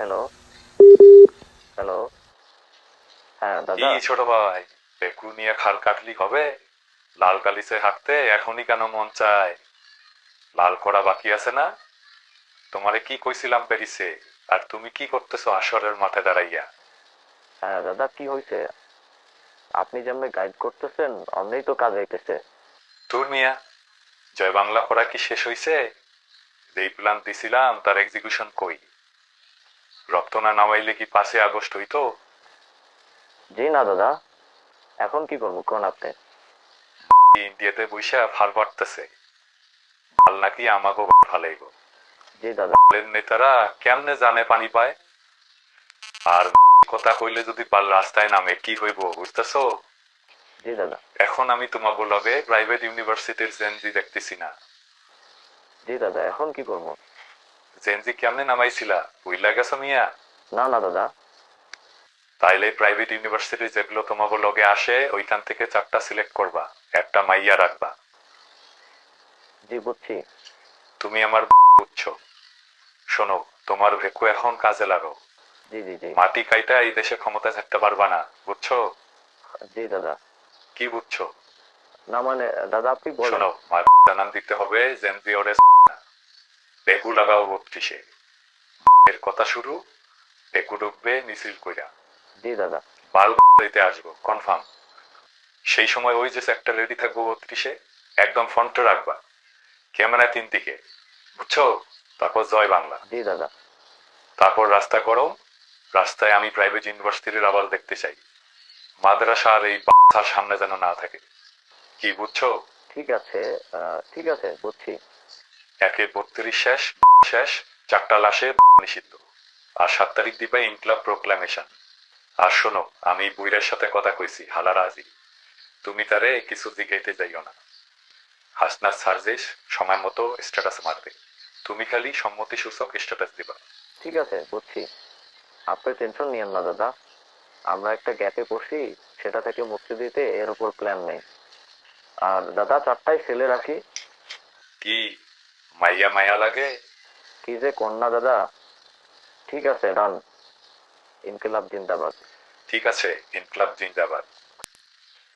Hello, hello. হ্যাঁ কি দাদা। ছোট ভাই, পেকু নিয়ে খাল কাটলি হবে? লাল গালিচে হাঁটতে এখনই কেন মন চায়? লাল করা বাকি আছে না? তোমারে কি কইছিলাম প্যারিসে, আর তুমি কি করতেছো আসরের মাঠে দাঁড়াইয়া? হ্যাঁ দাদা, কি হয়েছে? আপনি যেমনি গাইড করতেছেন অমনিই তো কাজ হইতেছে। তোর মিয়া, জয় বাংলা পড়া কি শেষ হইছে? যেই প্ল্যান দিছিলাম তার এক্সিকিউশন কই? রক্ত না নামাইলে কি 5ই আগস্ট হইতো? জি না দাদা, এখন কি করবো কোন আপনি? ইন্ডিয়াতে বইসা ফাল পাড়তেছে। ফাল নাকি আমাগো ফালাইব। জি দাদা। দলের নেতারা কেমনে জানে পানি পায়? আর কথা কইলে যদি পাল রাস্তায় নামে কি হইব বুঝতেছো? জি দাদা। এখন আমি তোমাকে লগে প্রাইভেট ইউনিভার্সিটির জেনজি দেখতেছি না। জি দাদা, এখন কি করবো? জেনজি কেমনে নামাইছিলা বুইলা গেছো মিয়া? না না দাদা। তাইলে প্রাইভেট ইউনিভার্সিটি যেগুলো তোমাকে লগে আসে ওইখান থেকে 4টা সিলেক্ট করবা, একটা মাইয়া রাখবা। জি বুঝছি। তুমি আমার বুঝছো? শোনো, তোমার ভেকু এখন কাজে লাগাও। জি জি জি। মাটি কাইটা এই দেশে ক্ষমতায় থাকতে পারবা না, বুঝছো? জি দাদা। কি বুঝছো? না মানে দাদা আপনি বলেন। শোনো, মার জানান দিতে হবে জেনজি ওরে ভেকু লাগাও 32-এ। এর কথা শুরু, ভেকু ঢুকবে মিছিল কইরা। জি দাদা। বাল দিতে আসবো কনফার্ম। সেই সময় ওই যে সেক্টর রেডি থাকবো 32-এ, একদম ফ্রন্টে রাখবা, ক্যামেরা 3 দিকে, বুঝছো? তারপর জয় বাংলা। জি দাদা। তারপর রাস্তা করো। রাস্তায় আমি প্রাইভেট ইউনিভার্সিটির আবার দেখতে চাই। মাদ্রাসার এই বাচ্চার সামনে যেন না থাকে। কি বুঝছো? ঠিক আছে। ঠিক আছে বুঝছি। একে 32 শেষ, শেষ, 4টা লাশে নিষিদ্ধ। আর 7 তারিখ দিবা ইনক্লাব প্রোক্লামেশন। আর শোনো, আমি বুইরের সাথে কথা কইছি, হালা রাজি। তুমি তারে কিছু জিগাইতে যাইও না। হাসনাত সার্জিস সময় মতো স্ট্যাটাস মারবে। তুমি খালি সম্মতি সূচক স্ট্যাটাস দিবা। ঠিক আছে বুঝছি। আপনি টেনশন নিয়েন না দাদা। আমরা একটা গ্যাপে পড়ছি, সেটা থেকে মুক্তি দিতে এর উপর প্ল্যান নেই। আর দাদা 4টায় ফেলে রাখি। কি মাইয়া মায়া লাগে? কি যে কন্যা দাদা। ঠিক আছে, ডান। ইনকিলাব জিন্দাবাদ। ঠিক আছে, ইনক্লাব জিন্দাবাদ।